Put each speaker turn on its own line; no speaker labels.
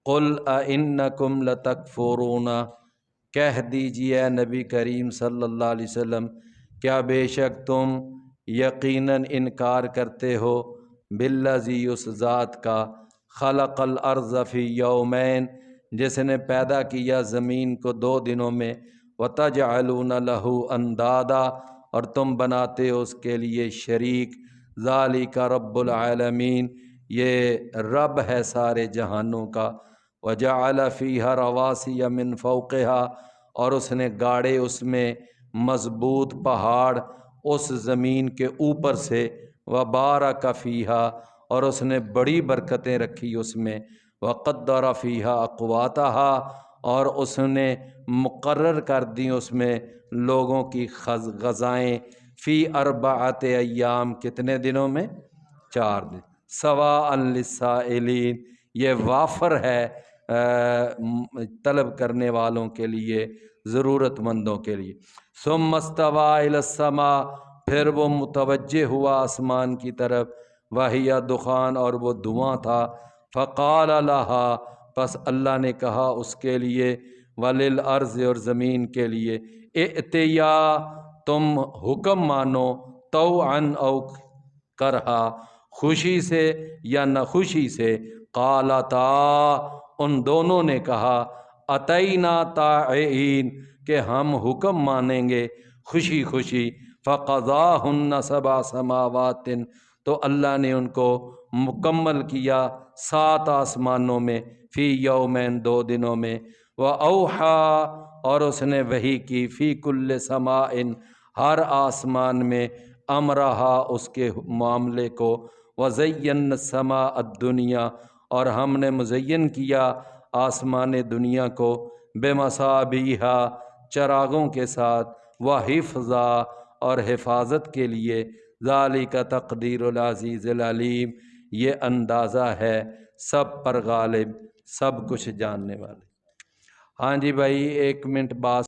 قل اَإِنَّكُمْ لَتَكْفُرُونَ، کہہ دیجیے اے نبی کریم صلی اللہ علیہ وسلم، کیا بے شک تم یقیناً انکار کرتے ہو بالذی، اس ذات کا، خلق الارض فی یومین، جس نے پیدا کیا زمین کو 2 دنوں میں، وتجعلون لہ اندادا، اور تم بناتے ہو اس کے لیے شریک، ذالک رب العالمین، یہ رب ہے سارے جہانوں کا، وجعل فیہا رواسی من فوقہا، اور اس نے گاڑے اس میں مضبوط پہاڑ اس زمین کے اوپر سے، وبارک فیہا، اور اس نے بڑی برکتیں رکھی اس میں، وقدر فیہا اقواتہا، اور اس نے مقرر کر دی اس میں لوگوں کی غذائیں، فی 4 ایام، کتنے دنوں میں؟ 4 دن، سواء للسائلین، یہ وافر ہے طلب کرنے والوں کے لیے، ضرورت مندوں کے لیے۔ ثم استوی الی السماء، پھر وہ متوجہ ہوا آسمان کی طرف، وہی دخان، اور وہ دھواں تھا، فقال لہا، پس اللہ نے کہا اس کے لیے، وللارض، اور زمین کے لیے، ائتیا، تم حکم مانو، طوعا او کرہا، خوشی سے یا ناخوشی سے، قالتا، ان دونوں نے کہا، اتینا طاعین، کہ ہم حکم مانیں گے خوشی خوشی، فقضاہن 7 سماوات، تو اللہ نے ان کو مکمل کیا 7 آسمانوں میں، فی یومین، 2 دنوں میں، وَأَوْحَا، اور اس نے وحی کی، فی کل سماء، ہر آسمان میں، امرہا، اس کے معاملے کو، وَزَيَّنَّ السَّمَاءَ الدُّنْيَا، اور ہم نے مزین کیا آسمان دنیا کو، بِمَصَابِیحَ، چراغوں کے ساتھ، وَحِفْظًا، اور حفاظت کے لیے، ذَلِکَ تقدیر العزیز العلیم، یہ اندازہ ہے سب پر غالب، سب کچھ جاننے والے۔ ہاں جی بھائی، 1 منٹ بعد